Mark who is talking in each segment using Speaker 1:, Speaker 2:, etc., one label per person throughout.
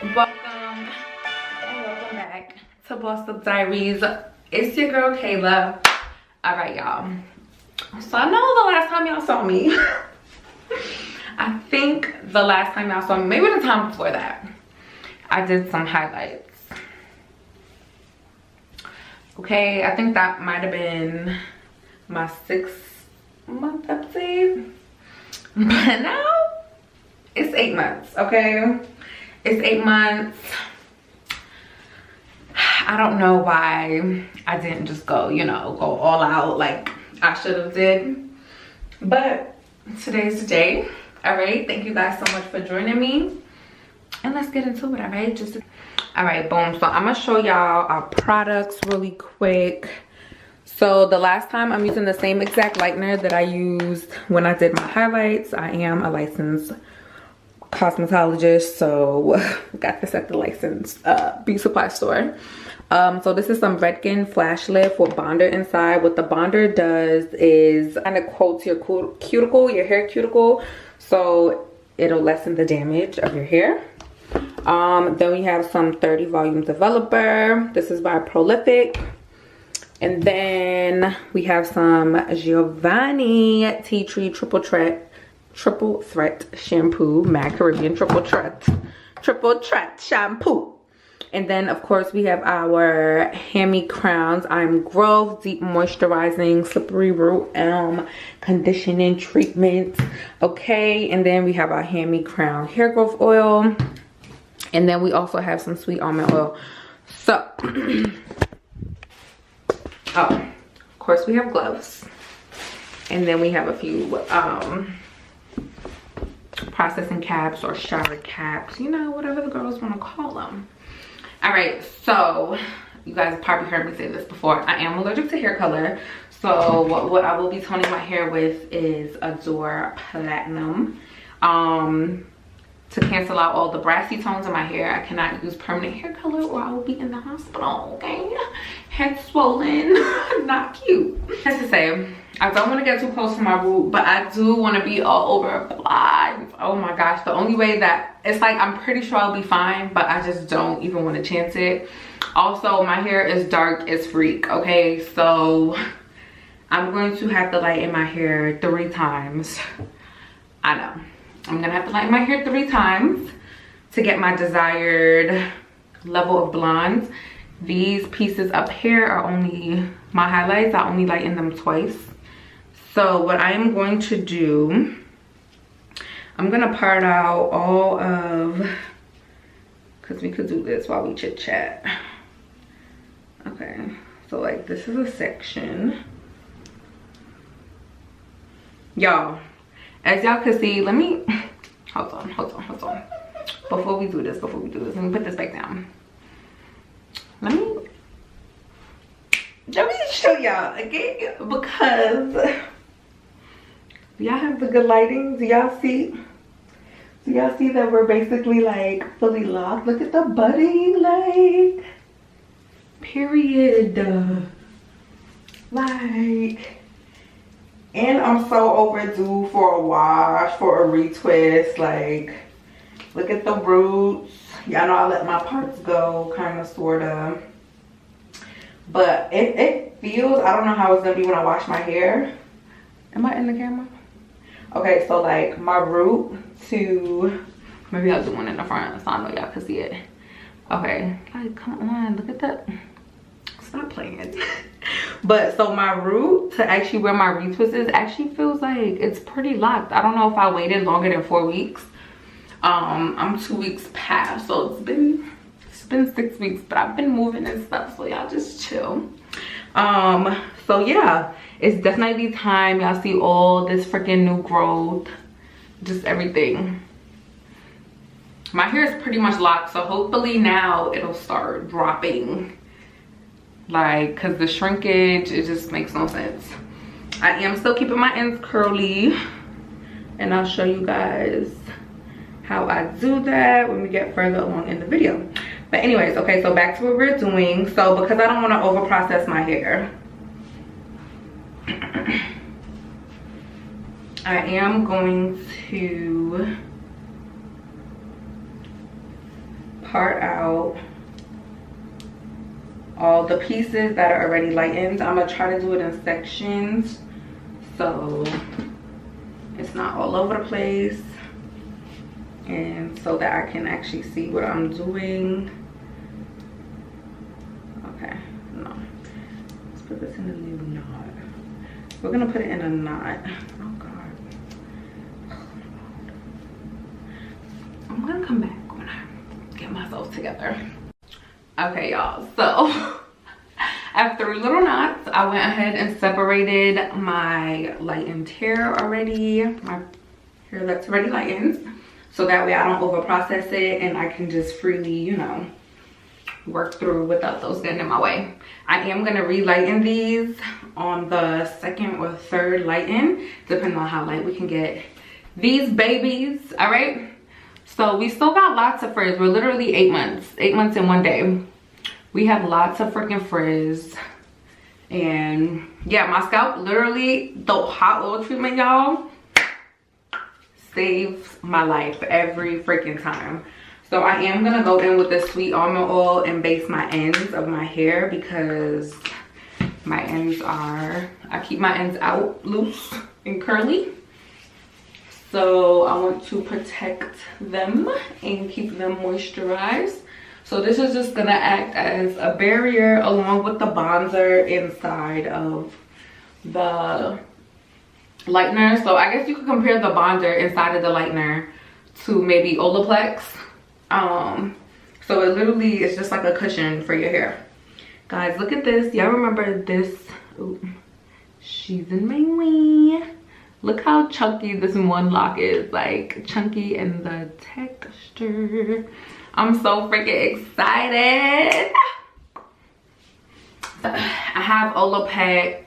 Speaker 1: Welcome and welcome back to Bossed Up Diaries. It's your girl Kayla. All right, y'all. So I know the last time y'all saw me, I think the last time y'all saw me, maybe the time before that, I did some highlights. Okay, I think that might have been my 6-month update. But now it's 8 months, okay? It's 8 months. I don't know why I didn't just go, you know, go all out like I should have did. But today's the day. All right, thank you guys so much for joining me. And let's get into it, all right? All right, boom. So I'm gonna show y'all our products really quick. So the last time, I'm using the same exact lightener that I used when I did my highlights. I am a licensed cosmetologist, so got this at the licensed beauty supply store. So this is some Redken Flash Lift with bonder inside. What the bonder does is kind of coats your cuticle, your hair cuticle, so it'll lessen the damage of your hair. Then we have some 30 volume developer. This is by Prolific. And then we have some Giovanni Tea Tree Triple Threat Shampoo, Mad Caribbean Triple Threat Shampoo. And then of course we have our Hammy Crowns I'm Growth Deep Moisturizing Slippery Root Elm Conditioning Treatment. Okay, and then we have our Hammy Crown Hair Growth Oil. And then we also have some sweet almond oil. So, oh, of course we have gloves. And then we have a few processing caps or shower caps, you know, whatever the girls want to call them. All right, so you guys probably heard me say this before. I am allergic to hair color. So what I will be toning my hair with is Adore Platinum. To cancel out all the brassy tones in my hair. I cannot use permanent hair color or I will be in the hospital, okay? Head swollen, not cute. As to say, I don't want to get too close to my root, but I do want to be all over flies. Oh my gosh, the only way that, it's like I'm pretty sure I'll be fine, but I just don't even want to chance it. Also, my hair is dark as freak, okay? So I'm going to have to lighten my hair 3 times. I know. I'm gonna have to lighten my hair 3 times to get my desired level of blondes. These pieces up here are only my highlights. I only lighten them twice. So what I am going to do, I'm gonna part out all of, because we could do this while we chit chat. Okay, so like this is a section. Y'all, as y'all can see, let me, hold on. Before we do this, let me put this back down. Let me show y'all again, because do y'all have the good lighting? Do y'all see that we're basically like fully locked? Look at the budding, like, period. Like, and I'm so overdue for a wash, for a retwist. Like, look at the roots. Y'all know I let my parts go, kind of, sort of. But it feels, I don't know how it's gonna be when I wash my hair. Am I in the camera? Okay, so like my root to, maybe I'll do one in the front so I know y'all can see it. Okay, like, come on, look at that. Stop playing. But so my root to actually where my retwist is actually feels like it's pretty locked. I don't know if I waited longer than 4 weeks. I'm 2 weeks past, so it's been 6 weeks, but I've been moving and stuff, so y'all just chill. So yeah, it's definitely time y'all see all this freaking new growth, just everything. My hair is pretty much locked, so hopefully now it'll start dropping. Like, cause the shrinkage, it just makes no sense. I am still keeping my ends curly, and I'll show you guys how I do that when we get further along in the video. But anyways, okay, so back to what we're doing. So because I don't want to over process my hair, I am going to part out all the pieces that are already lightened. I'm gonna try to do it in sections so it's not all over the place, and so that I can actually see what I'm doing. Okay, no, let's put this in a new knot. We're gonna put it in a knot. Oh God, I'm gonna come back when I get myself together. Okay, y'all, so after 3 little knots, I went ahead and separated my lightened hair already, my hair that's already lightened, so that way I don't over process it and I can just freely, you know, work through without those getting in my way. I am gonna re-lighten these on the 2nd or 3rd lighten, depending on how light we can get these babies. All right, so we still got lots of frizz. We're literally 8 months in 1 day. We have lots of freaking frizz, and yeah, my scalp literally, the hot oil treatment, y'all, saves my life every freaking time. So I am gonna go in with the sweet almond oil and base my ends of my hair, because my ends are, I keep my ends out loose and curly, so I want to protect them and keep them moisturized. So this is just gonna act as a barrier along with the bronzer inside of the lightener. So I guess you could compare the bronzer inside of the lightener to maybe Olaplex. So it literally is just like a cushion for your hair. Guys, look at this. Y'all remember this? Ooh, she's in my way. Look how chunky this one lock is, like chunky in the texture. I'm so freaking excited. I have Olaplex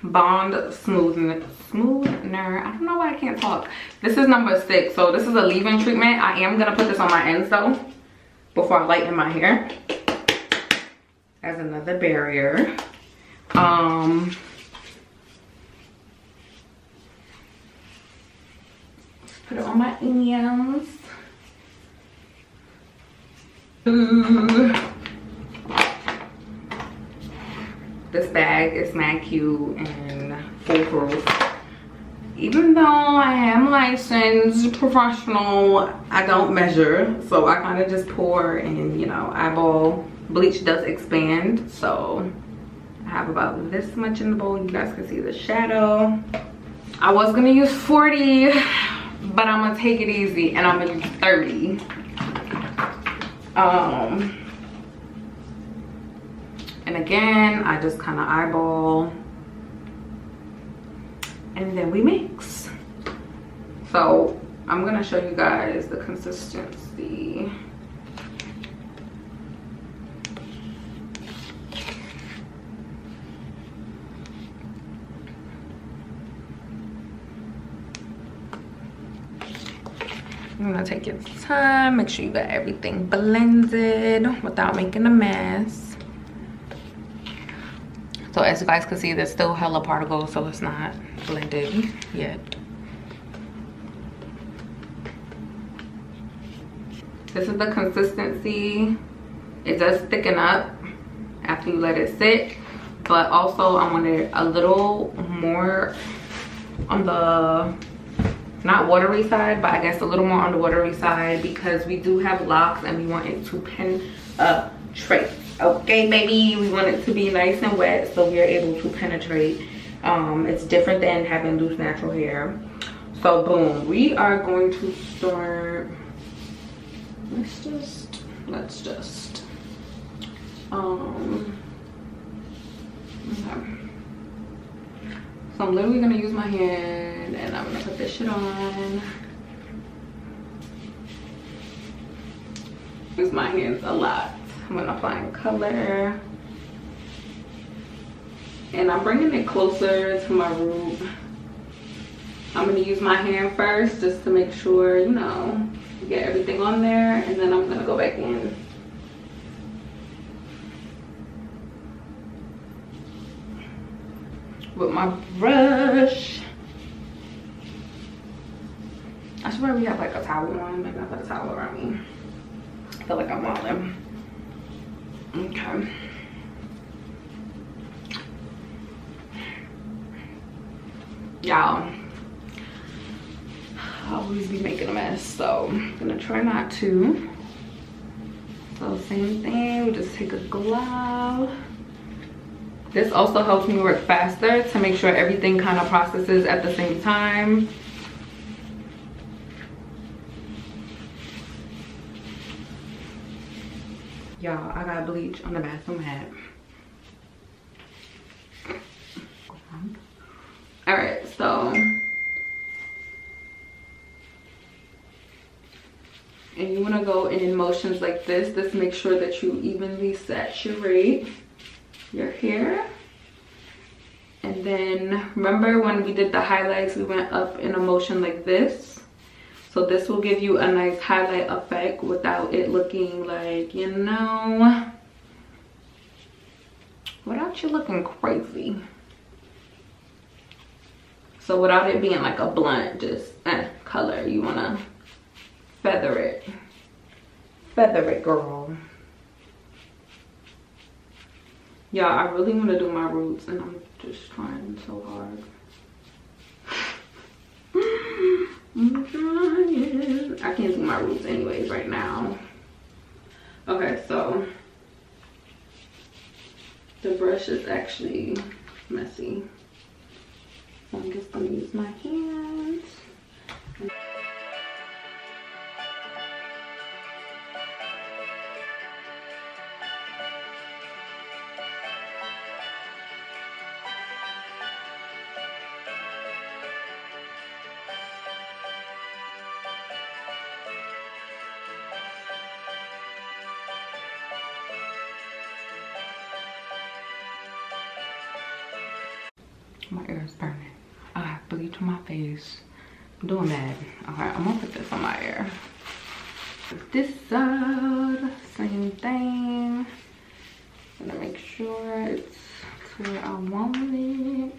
Speaker 1: Bond Smoothner. I don't know why I can't talk. This is number 6, so this is a leave-in treatment. I am gonna put this on my ends though before I lighten my hair as another barrier. Put it on my ends. Ooh. This bag is mad cute and foolproof. Even though I am licensed professional, I don't measure, so I kind of just pour and, you know, eyeball. Bleach does expand, so I have about this much in the bowl. You guys can see the shadow. I was gonna use 40, but I'm gonna take it easy and I'm gonna use 30. And again, I just kind of eyeball and then we mix. So I'm gonna show you guys the consistency. You're gonna take your time, make sure you got everything blended without making a mess. So as you guys can see, there's still hella particles, so it's not blended yet. This is the consistency. It does thicken up after you let it sit, but also I want it a little more on the, not watery side, but I guess a little more on the watery side, because we do have locks and we want it to penetrate. Okay, baby, we want it to be nice and wet so we are able to penetrate. It's different than having loose natural hair. So boom, we are going to start. Let's just okay. So I'm literally gonna use my hand and I'm gonna put this shit on. Use my hands a lot when applying color. And I'm bringing it closer to my root. I'm gonna use my hand first just to make sure, you know, get everything on there, and then I'm gonna go back in. With my brush. I should probably have like a towel on. Maybe I'll put a towel around me. I feel like I'm wilding. Okay. Y'all, I always be making a mess, so I'm gonna try not to. So same thing, we just take a glove. This also helps me work faster to make sure everything kind of processes at the same time. Y'all, I got bleach on the bathroom mat. All right, so and you want to go in motions like this. This makes sure that you evenly saturate your hair. And then remember when we did the highlights, we went up in a motion like this. So this will give you a nice highlight effect without it looking like, you know, without you looking crazy. So without it being like a blunt, just color, you wanna feather it. Feather it, girl. Yeah, I really wanna do my roots and I'm just trying so hard. I'm trying. I can't do my roots anyways right now. Okay, so the brush is actually messy. So I'm just gonna use my hands. My ear is burning. I have bleach on my face. I'm doing that. Okay, I'm gonna put this on my ear. This side, same thing. I'm gonna make sure it's to where I want it.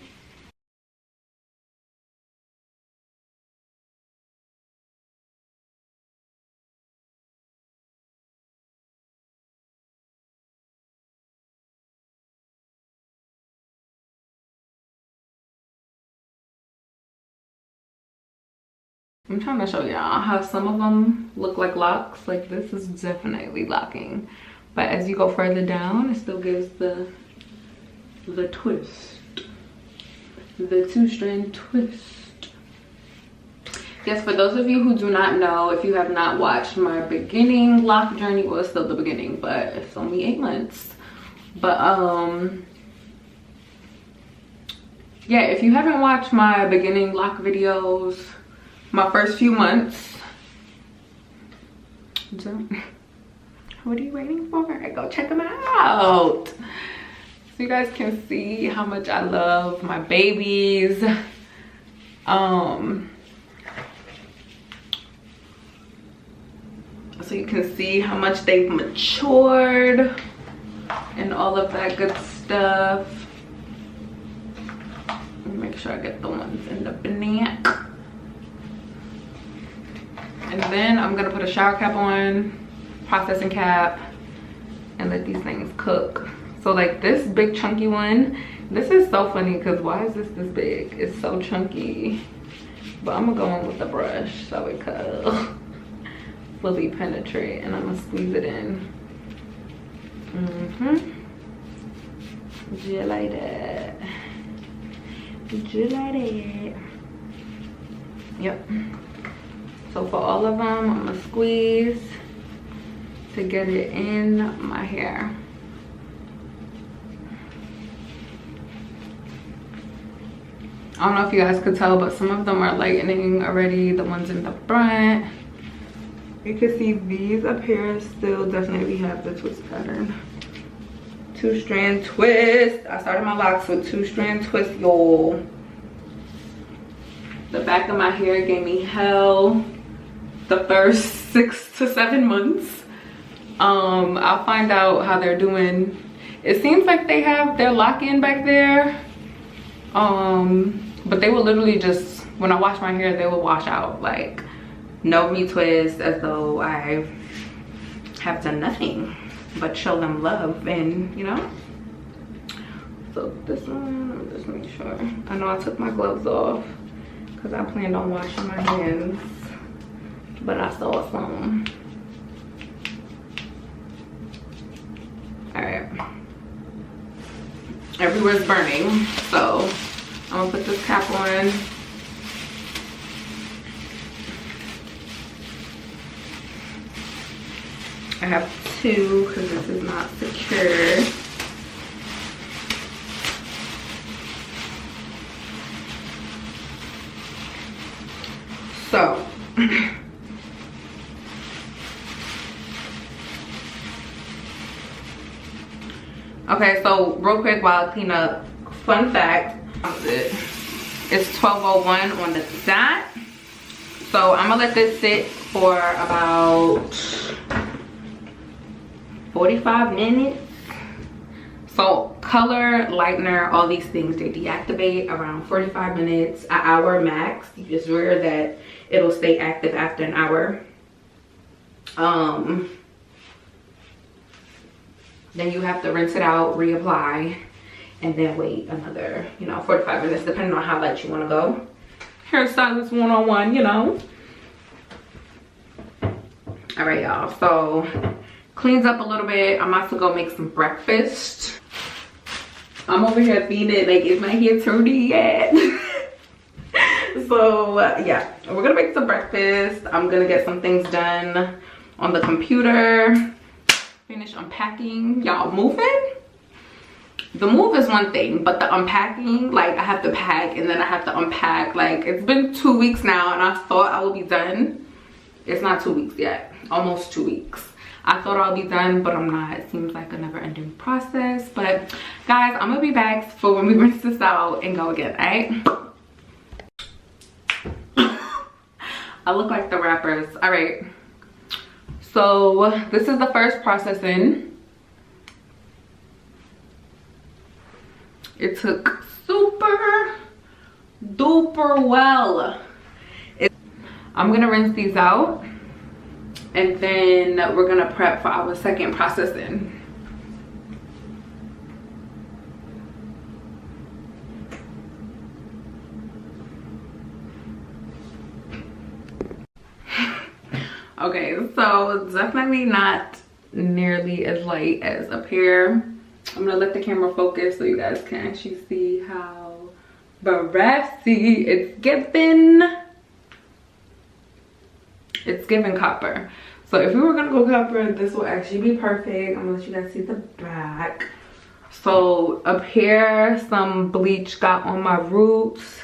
Speaker 1: I'm trying to show y'all how some of them look like locks. Like this is definitely locking, but as you go further down, it still gives the twist, the two-strand twist. Yes, for those of you who do not know, if you have not watched my beginning lock journey, well, it's still the beginning, but it's only 8 months. But yeah, if you haven't watched my beginning lock videos, my first few months, so what are you waiting for? Go check them out so you guys can see how much I love my babies. So you can see how much they've matured and all of that good stuff. Let me make sure I get the ones in the neck. And then I'm gonna put a shower cap on, processing cap, and let these things cook. So like this big chunky one, this is so funny because why is this big? It's so chunky. But I'm gonna go in with the brush so it could fully penetrate, and I'm gonna squeeze it in. Just like that. Just like that. Yep. So for all of them, I'm gonna squeeze to get it in my hair. I don't know if you guys could tell, but some of them are lightening already, the ones in the front. You can see these up here still definitely have the twist pattern. Two-strand twist. I started my locks with two-strand twist, y'all. The back of my hair gave me hell the first 6 to 7 months. I'll find out how they're doing. It seems like they have their lock-in back there. But they will literally just, when I wash my hair, they will wash out. Like, no retwist, as though I have done nothing but show them love, and you know. So this one, let me just make sure. I know I took my gloves off because I planned on washing my hands, but I saw some. All right, everywhere's burning, so I'm gonna put this cap on. I have two because this is not secure. So okay, so real quick while I clean up, fun fact, it's 12:01 on the dot. So I'm gonna let this sit for about 45 minutes. So color, lightener, all these things, they deactivate around 45 minutes, an hour max. It's rare that it'll stay active after an hour. Then you have to rinse it out, reapply, and then wait another, you know, 45 minutes, depending on how light you want to go. Hairstylist 101, you know. All right, y'all, so cleans up a little bit. I'm about to go make some breakfast. I'm over here feeding, like, is my hair turny yet? So yeah, we're gonna make some breakfast. I'm gonna get some things done on the computer, finish unpacking. Y'all, moving, the move is one thing, but the unpacking, like, I have to pack and then I have to unpack. Like, it's been 2 weeks now and I thought I would be done. It's not 2 weeks yet, almost 2 weeks. I thought I'll be done, but I'm not. It seems like a never-ending process. But guys, I'm gonna be back for when we rinse this out and go again, all right? I look like the rappers. All right, so this is the first processing. It took super duper well. I'm gonna rinse these out and then we're gonna prep for our second processing. Okay, so it's definitely not nearly as light as up here. I'm gonna let the camera focus so you guys can actually see how brassy it's giving. It's giving copper. So if we were gonna go copper, this will actually be perfect. I'm gonna let you guys see the back. So up here, some bleach got on my roots,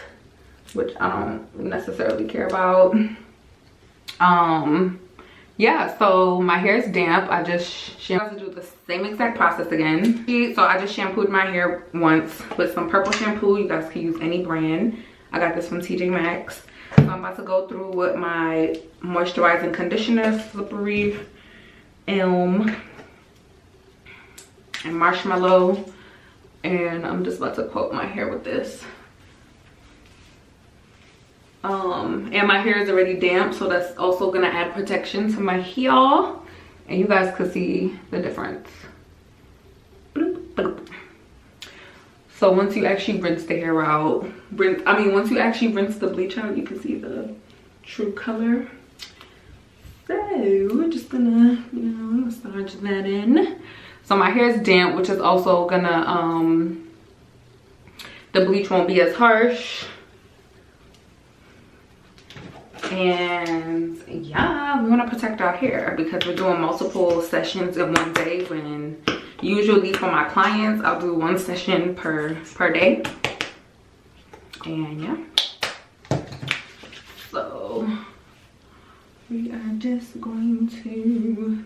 Speaker 1: which I don't necessarily care about. Yeah, so my hair is damp. I just to do the same exact process again. So I just shampooed my hair once with some purple shampoo. You guys can use any brand. I got this from TJ Maxx. So I'm about to go through with my moisturizing conditioner, Slippery Elm and Marshmallow, and I'm just about to coat my hair with this. And my hair is already damp, so that's also gonna add protection to my hair, and you guys could see the difference. Bloop, bloop. So once you actually rinse the hair out, once you actually rinse the bleach out, you can see the true color. So we're just gonna, you know, massage that in. So my hair is damp, which is also gonna, the bleach won't be as harsh. And yeah, we want to protect our hair because we're doing multiple sessions in one day, when usually for my clients I'll do one session per day. And yeah, so we are just going to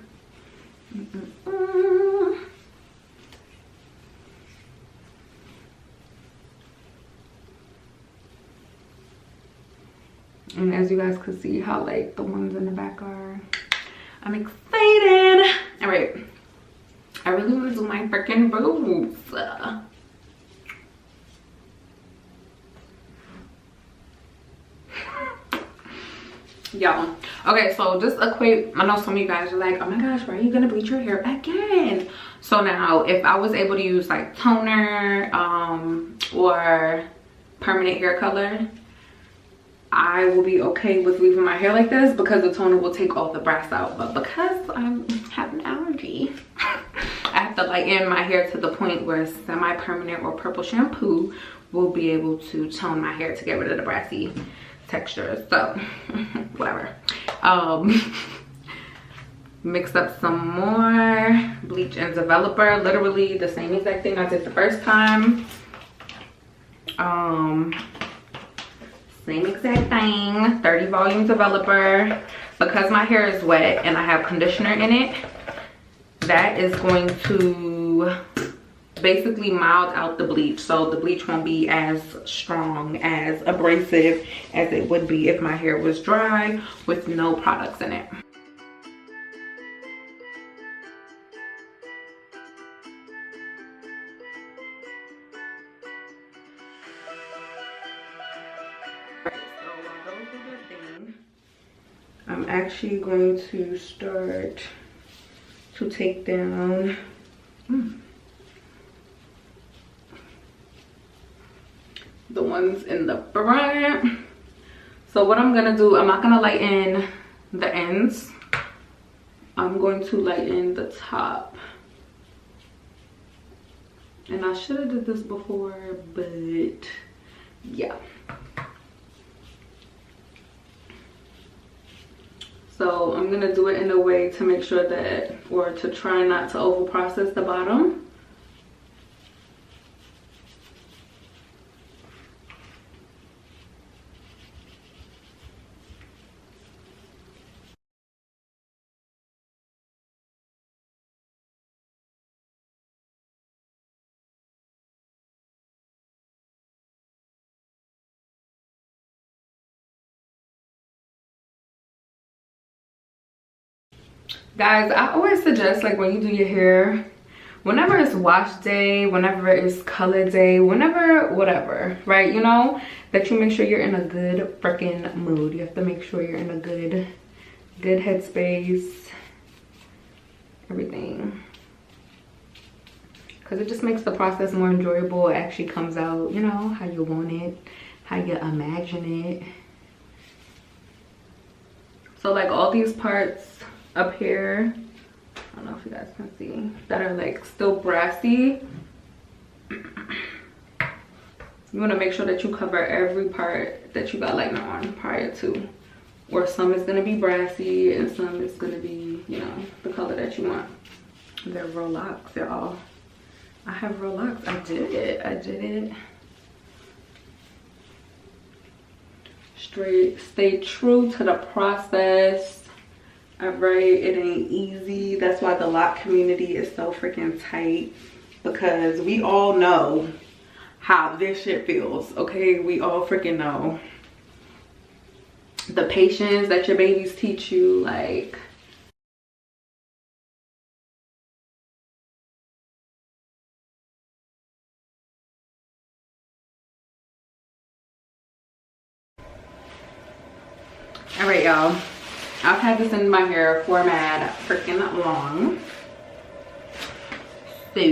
Speaker 1: and as you guys can see how like the ones in the back are, I'm excited. All right, I really want to do my freaking boobs. y'all. Okay, so just equate, I know some of you guys are like, oh my gosh, why are you gonna bleach your hair again? So now if I was able to use like toner or permanent hair color, I will be okay with leaving my hair like this because the toner will take all the brass out. But because I have an allergy, I have to lighten my hair to the point where semi-permanent or purple shampoo will be able to tone my hair to get rid of the brassy texture. So whatever. Mix up some more bleach and developer, literally the same exact thing I did the first time. Same exact thing, 30 volume developer. Because my hair is wet and I have conditioner in it, that is going to basically mild out the bleach, so the bleach won't be as strong, as abrasive as it would be if my hair was dry with no products in it. I'm actually going to start to take down the ones in the front. So what I'm gonna do, I'm not gonna lighten the ends. I'm going to lighten the top. And I should have did this before, but yeah. So I'm gonna do it in a way to make sure that, or to try not to over process the bottom. Guys, I always suggest, like, when you do your hair, whenever it's wash day, whenever it's color day, whenever, whatever, right? You know, that you make sure you're in a good freaking mood. You have to make sure you're in a good headspace, everything. Because it just makes the process more enjoyable. It actually comes out, you know, how you want it, how you imagine it. So, like, all these parts up here, I don't know if you guys can see, that are like still brassy, you want to make sure that you cover every part that you got lightener on prior to, or some is going to be brassy and some is going to be, you know, the color that you want. They're real locks, y'all. I have real locks. I did it. Straight, stay true to the process. Alright, it ain't easy. That's why the lock community is so freaking tight, because we all know how this shit feels, okay? We all freaking know. The patience that your babies teach you, like, alright, y'all. I've had this in my hair for mad freaking long. So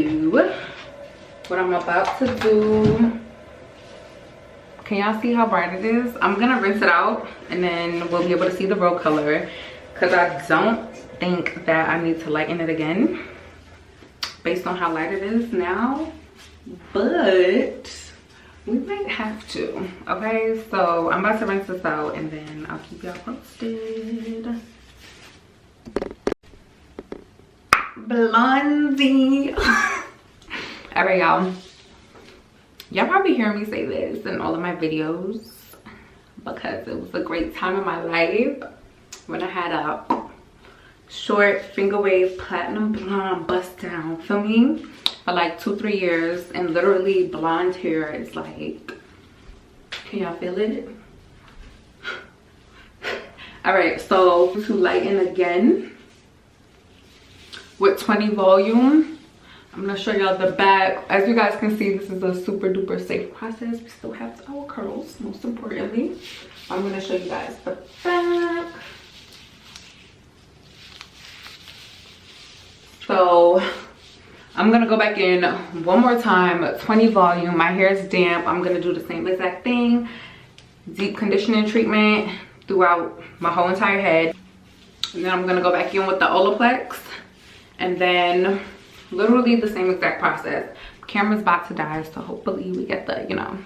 Speaker 1: what I'm about to do, can y'all see how bright it is? I'm gonna rinse it out and then we'll be able to see the real color, because I don't think that I need to lighten it again based on how light it is now, but we might have to. Okay, so I'm about to rinse this out and then I'll keep y'all posted. Blondie. All right, y'all probably hear me say this in all of my videos because it was a great time in my life when I had a short finger wave platinum blonde bust down, feel me, for like 2-3 years. And literally blonde hair is like, can y'all feel it? All right, so to lighten again with 20 volume, I'm gonna show y'all the back. As you guys can see, this is a super duper safe process. We still have our curls, most importantly. I'm gonna show you guys the back. So I'm gonna go back in one more time, 20 volume. My hair is damp. I'm gonna do the same exact thing. Deep conditioning treatment throughout my whole entire head. And then I'm gonna go back in with the Olaplex. And then literally the same exact process. Camera's about to die, so hopefully we get the, you know.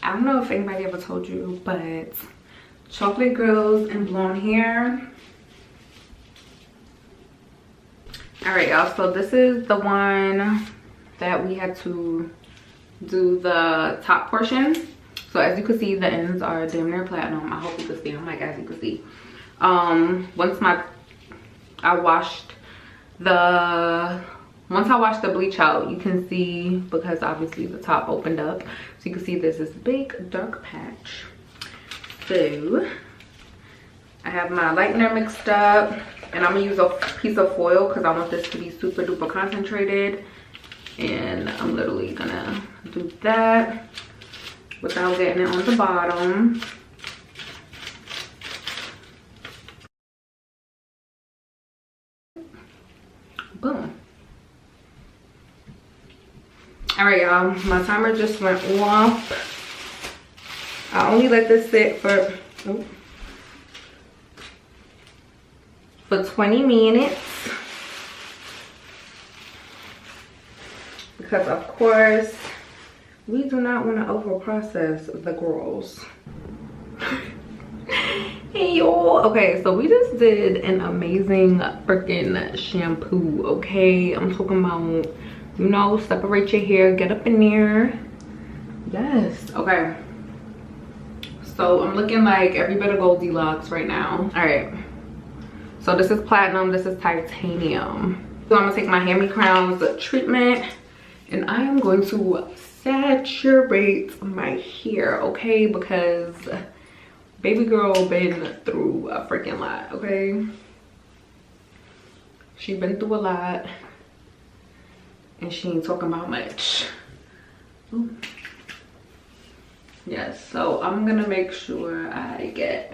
Speaker 1: I don't know if anybody ever told you, but chocolate grills and blonde hair. All right, y'all, so this is the one that we had to do the top portion. So as you can see, the ends are damn near platinum. I hope you can see them, like as you can see. Once I washed the bleach out, you can see, because obviously the top opened up, so you can see there's this big dark patch. So I have my lightener mixed up, and I'm gonna use a piece of foil because I want this to be super duper concentrated. And I'm literally gonna do that without getting it on the bottom. Boom. All right, y'all, my timer just went off. I only let this sit for 20 minutes. Because of course, we do not want to over process the girls. Hey y'all. Okay, so we just did an amazing freaking shampoo, okay? I'm talking about, you know, separate your hair, get up in there. Yes, okay. So I'm looking like every bit of Goldilocks right now. All right, so this is platinum, this is titanium. So I'm gonna take my Hand Me Crowns treatment, and I am going to saturate my hair, okay? Because baby girl been through a freaking lot, okay? She been through a lot, and she ain't talking about much. Ooh. Yes, so I'm gonna make sure I get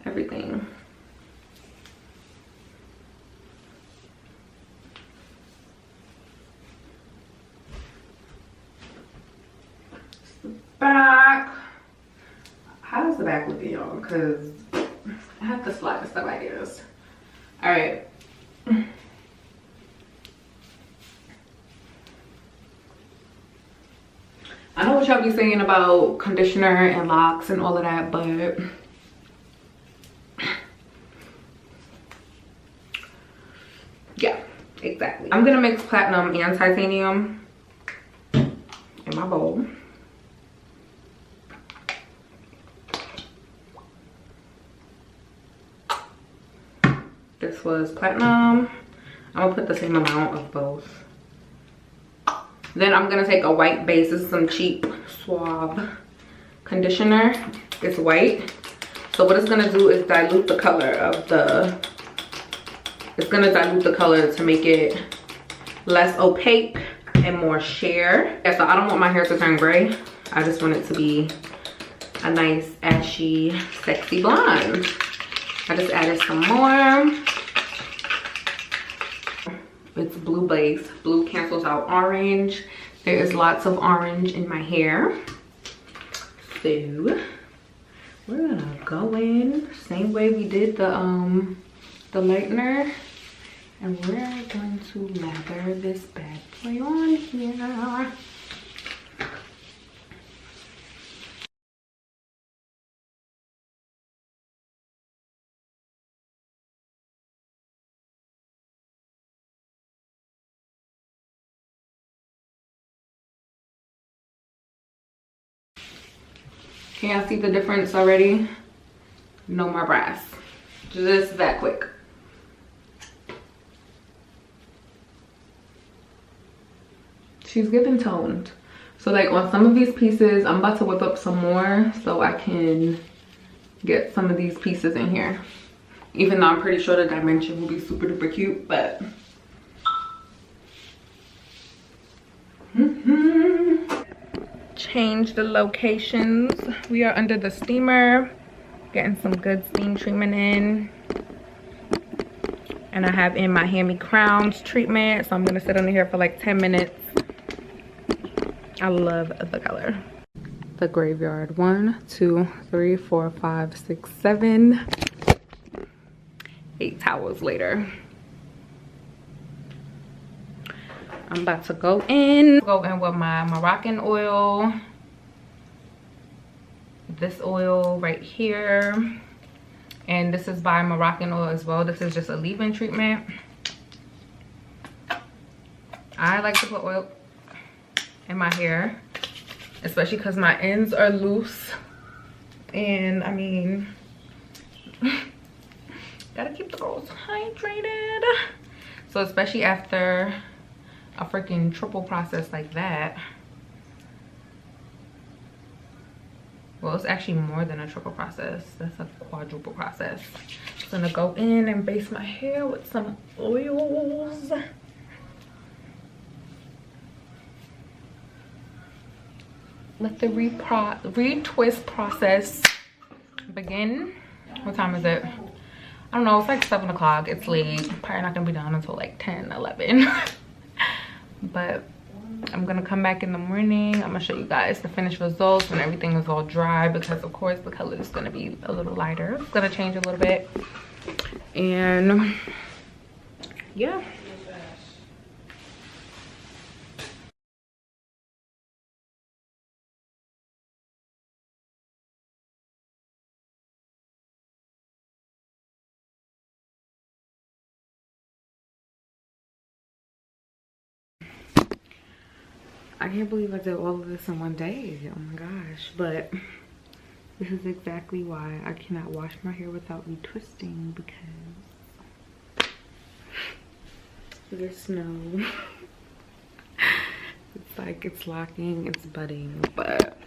Speaker 1: everything. Back. How does the back look, y'all? Because I have to slide the stuff like this. All right. I know what y'all be saying about conditioner and locks and all of that, but yeah, exactly. I'm gonna mix platinum and titanium in my bowl. This was platinum. I'm gonna put the same amount of both. Then I'm gonna take a white base. This is some cheap Suave conditioner. It's white. So what it's gonna do is dilute the color of it's gonna dilute the color to make it less opaque and more sheer. Yeah, so I don't want my hair to turn gray. I just want it to be a nice, ashy, sexy blonde. I just added some more. It's blue base. Blue cancels out orange. There is lots of orange in my hair. So we're gonna go in same way we did the lightener, and we're going to lather this bad boy on here. Can y'all see the difference already? No more brass. Just that quick. She's getting toned. So like on some of these pieces, I'm about to whip up some more so I can get some of these pieces in here. Even though I'm pretty sure the dimension will be super duper cute, but change the locations. We are under the steamer. Getting some good steam treatment in. And I have in my Hand Me Crowns treatment. So I'm gonna sit under here for like 10 minutes. I love the color. The graveyard. 1, 2, 3, 4, 5, 6, 7, 8 towels later. I'm about to go in with my Moroccan oil. This oil right here. And this is by Moroccan oil as well. This is just a leave-in treatment. I like to put oil in my hair, especially because my ends are loose. And I mean, gotta keep the girls hydrated. So especially after a freaking triple process like that. Well, it's actually more than a triple process. That's a quadruple process. I'm gonna go in and base my hair with some oils. Let the retwist process begin. What time is it? I don't know, it's like 7 o'clock. It's late. Probably not gonna be done until like 10, 11. But I'm gonna come back in the morning. I'm gonna show you guys the finished results when everything is all dry, because of course the color is gonna be a little lighter. It's gonna change a little bit. And yeah. I can't believe I did all of this in one day. Oh my gosh. But this is exactly why I cannot wash my hair without retwisting, because there's no it's like it's locking, it's budding, but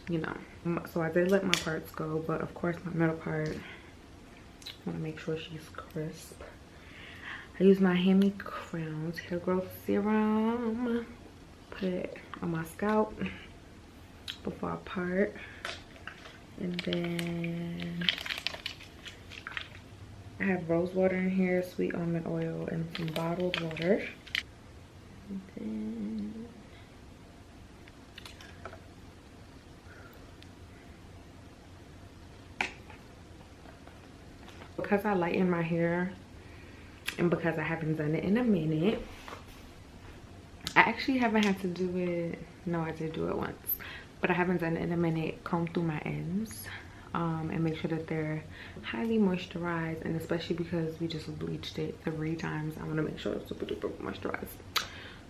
Speaker 1: you know. So I did let my parts go, but of course my middle part, I want to make sure she's crisp. I use my Hand Me Crowns hair growth serum. Put it on my scalp before I part. And then I have rose water in here, sweet almond oil, and some bottled water. And then because I lighten my hair, and because I haven't done it in a minute, I actually haven't had to do it. No, I did do it once, but I haven't done it in a minute. Comb through my ends and make sure that they're highly moisturized, and especially because we just bleached it 3 times, I want to make sure it's super duper moisturized.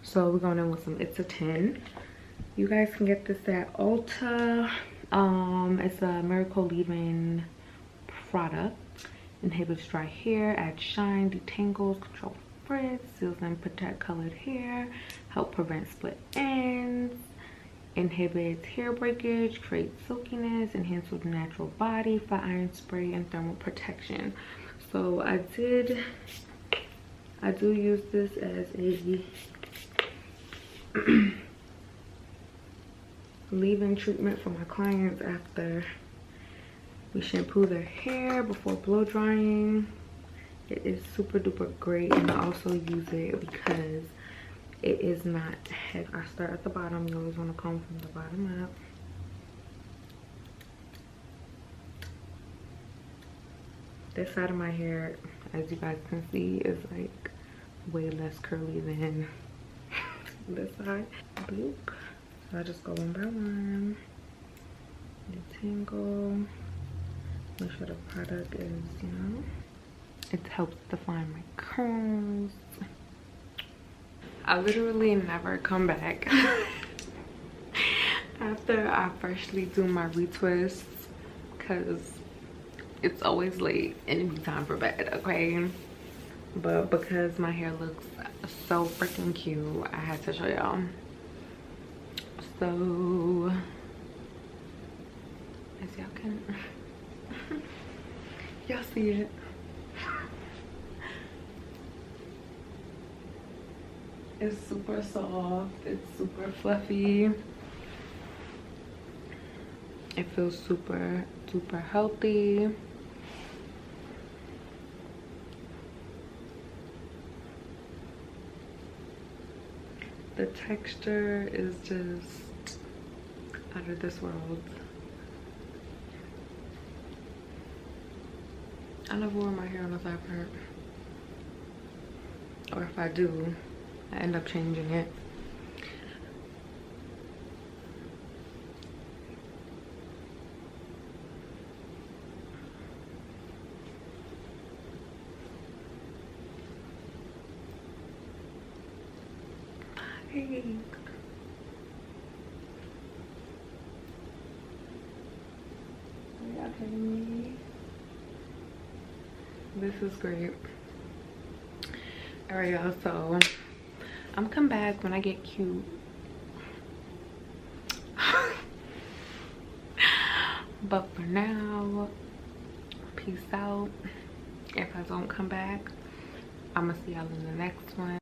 Speaker 1: So we're going in with some It's a 10. You guys can get this at Ulta. It's a Miracle Leave-In product. Inhibits dry hair, adds shine, detangles, control frizz, seals and protect colored hair, help prevent split ends, inhibits hair breakage, creates silkiness, enhances with natural body, flat iron spray, and thermal protection. So I do use this as a leave-in treatment for my clients after we shampoo their hair before blow drying. It is super duper great, and I also use it because it is not heavy. I start at the bottom. You always want to comb from the bottom up. This side of my hair, as you guys can see, is like way less curly than this side. Bloop. So I just go one by one, detangle. Make sure the product is, you know, it helps define my curls. I literally never come back after I freshly do my retwists, because it's always late and it be time for bed, okay? But because my hair looks so freaking cute, I had to show y'all. So as y'all can y'all see it. It's super soft, it's super fluffy. It feels super healthy. The texture is just out of this world. I never wear my hair on the side part, or if I do, I end up changing it. Hey. Are y'all kidding me? This is great. All right, y'all, so I'm come back when I get cute. But for now, peace out. If I don't come back, I'm gonna see y'all in the next one.